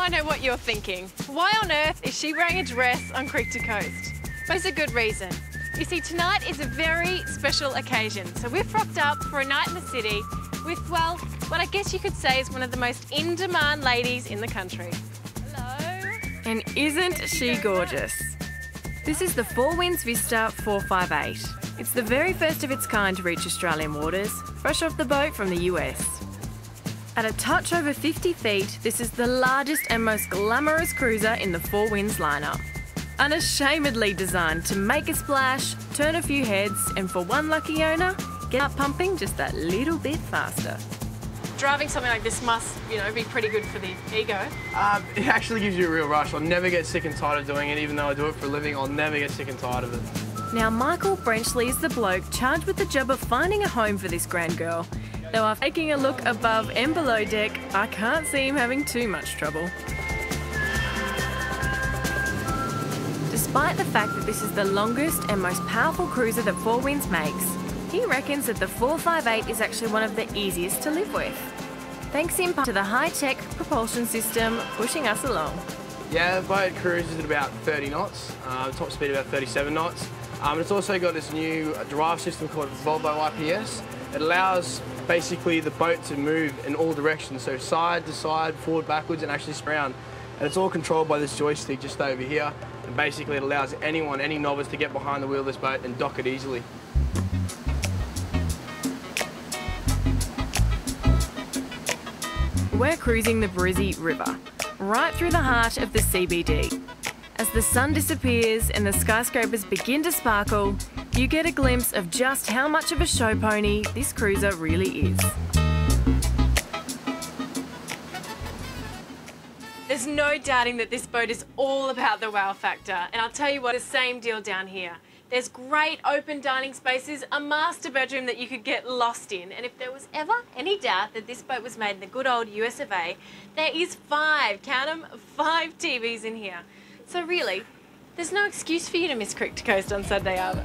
I know what you're thinking. Why on earth is she wearing a dress on Creek to Coast? Well, there's a good reason. You see, tonight is a very special occasion. So we've rocked up for a night in the city with, well, what I guess you could say is one of the most in-demand ladies in the country. Hello. And isn't she gorgeous? This is the Four Winds Vista 458. It's the very first of its kind to reach Australian waters, fresh off the boat from the US. At a touch over 50 feet, this is the largest and most glamorous cruiser in the Four Winds lineup. Unashamedly designed to make a splash, turn a few heads, and for one lucky owner, get up pumping just that little bit faster. Driving something like this must, be pretty good for the ego. It actually gives you a real rush. I'll never get sick and tired of doing it. Even though I do it for a living, I'll never get sick and tired of it. Now, Michael Brenchley is the bloke charged with the job of finding a home for this grand girl. Though after taking a look above and below deck, I can't see him having too much trouble. Despite the fact that this is the longest and most powerful cruiser that Four Winds makes, he reckons that the 458 is actually one of the easiest to live with, thanks in part to the high-tech propulsion system pushing us along. Yeah, the boat cruises at about 30 knots, top speed about 37 knots. It's also got this new drive system called Volvo IPS. It allows basically the boat to move in all directions, so side to side, forward, backwards, and actually spin around. And it's all controlled by this joystick just over here. And basically it allows anyone, any novice, to get behind the wheel of this boat and dock it easily. We're cruising the Brizzy River, right through the heart of the CBD. As the sun disappears and the skyscrapers begin to sparkle, you get a glimpse of just how much of a show pony this cruiser really is. There's no doubting that this boat is all about the wow factor. And I'll tell you what, the same deal down here. There's great open dining spaces, a master bedroom that you could get lost in. And if there was ever any doubt that this boat was made in the good old US of A, there is 5, count them, 5 TVs in here. So really, there's no excuse for you to miss Creek to Coast on Sunday, are there?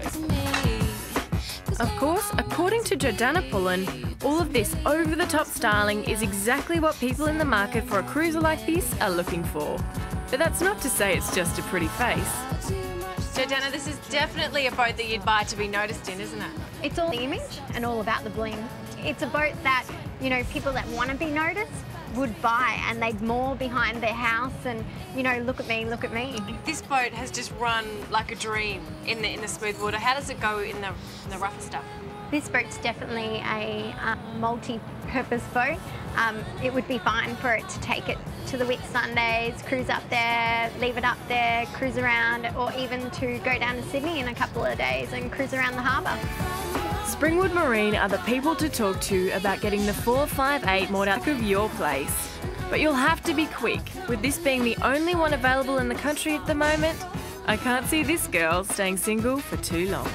Of course, according to Jordana Pullen, all of this over-the-top styling is exactly what people in the market for a cruiser like this are looking for. But that's not to say it's just a pretty face. Jordana, this is definitely a boat that you'd buy to be noticed in, isn't it? It's all the image and all about the bling. It's a boat that, people that want to be noticed would buy, and they'd moor behind their house and, look at me, look at me. This boat has just run like a dream in the smooth water. How does it go in the rougher stuff? This boat's definitely a multi-purpose boat. It would be fine for it to take it to the Whitsundays, cruise up there, leave it up there, cruise around, or even to go down to Sydney in a couple of days and cruise around the harbour. Springwood Marine are the people to talk to about getting the 458 moored out of your place. But you'll have to be quick. With this being the only one available in the country at the moment, I can't see this girl staying single for too long.